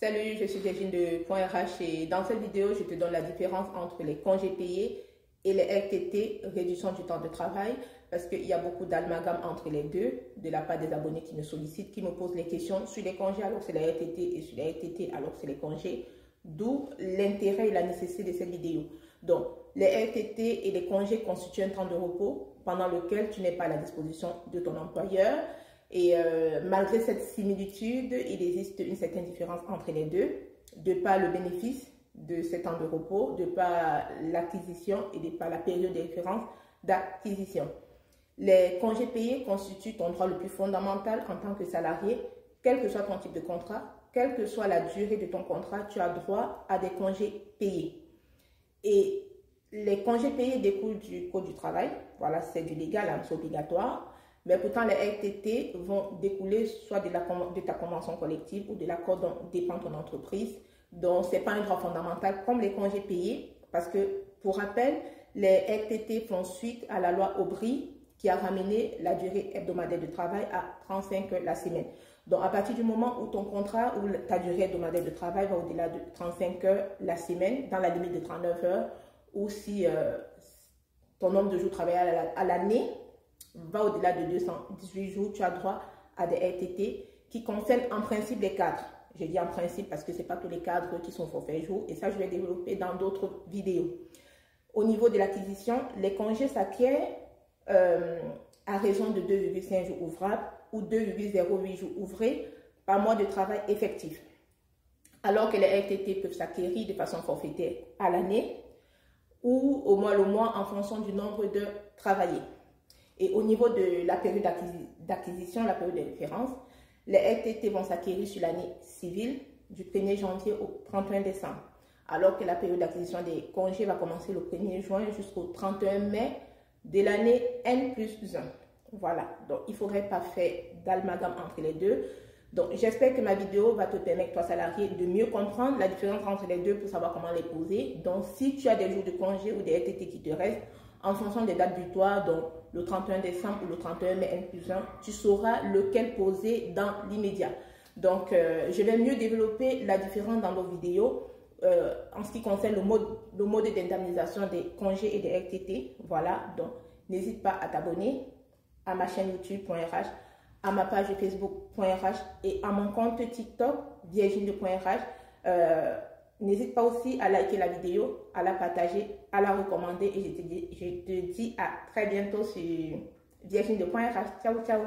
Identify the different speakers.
Speaker 1: Salut, je suis Virginie de .RH et dans cette vidéo, je te donne la différence entre les congés payés et les RTT, réduction du temps de travail, parce qu'il y a beaucoup d'amalgame entre les deux, de la part des abonnés qui me sollicitent, qui me posent les questions sur les congés alors que c'est les RTT et sur les RTT alors que c'est les congés, d'où l'intérêt et la nécessité de cette vidéo. Donc, les RTT et les congés constituent un temps de repos pendant lequel tu n'es pas à la disposition de ton employeur. Et malgré cette similitude, il existe une certaine différence entre les deux, de par le bénéfice de ces temps de repos, de par l'acquisition et de par la période de référence d'acquisition. Les congés payés constituent ton droit le plus fondamental en tant que salarié, quel que soit ton type de contrat, quelle que soit la durée de ton contrat, tu as droit à des congés payés. Et les congés payés découlent du Code du travail, voilà, c'est du légal, hein, c'est obligatoire. Mais pourtant, les RTT vont découler soit de ta convention collective ou de l'accord dont dépend ton entreprise. Donc, ce n'est pas un droit fondamental comme les congés payés parce que, pour rappel, les RTT font suite à la loi Aubry qui a ramené la durée hebdomadaire de travail à 35 heures la semaine. Donc, à partir du moment où ton contrat ou ta durée hebdomadaire de travail va au-delà de 35 heures la semaine, dans la limite de 39 heures, ou si ton nombre de jours travaillés à l'année va au-delà de 218 jours, tu as droit à des RTT qui concernent en principe les cadres. Je dis en principe parce que ce n'est pas tous les cadres qui sont forfaits jours et ça, je vais développer dans d'autres vidéos. Au niveau de l'acquisition, les congés s'acquièrent à raison de 2,5 jours ouvrables ou 2,08 jours ouvrés par mois de travail effectif. Alors que les RTT peuvent s'acquérir de façon forfaitaire à l'année ou au mois le mois en fonction du nombre d'heures travaillées. Et au niveau de la période d'acquisition, la période de référence, les RTT vont s'acquérir sur l'année civile du 1er janvier au 31 décembre, alors que la période d'acquisition des congés va commencer le 1er juin jusqu'au 31 mai de l'année N+1. Voilà, donc il ne faudrait pas faire d'amalgame entre les deux. Donc j'espère que ma vidéo va te permettre, toi salarié, de mieux comprendre la différence entre les deux pour savoir comment les poser. Donc si tu as des jours de congé ou des RTT qui te restent, en fonction des dates butoirs, donc le 31 décembre ou le 31 mai N+1, tu sauras lequel poser dans l'immédiat. Donc, je vais mieux développer la différence dans nos vidéos en ce qui concerne le mode d'indemnisation des congés et des RTT. Voilà, donc n'hésite pas à t'abonner à ma chaîne YouTube.RH, à ma page Facebook.RH et à mon compte TikTok, Virginie de .RH. N'hésite pas aussi à liker la vidéo, à la partager, à la recommander et je te dis à très bientôt sur Virginie de .RH. Ciao, ciao.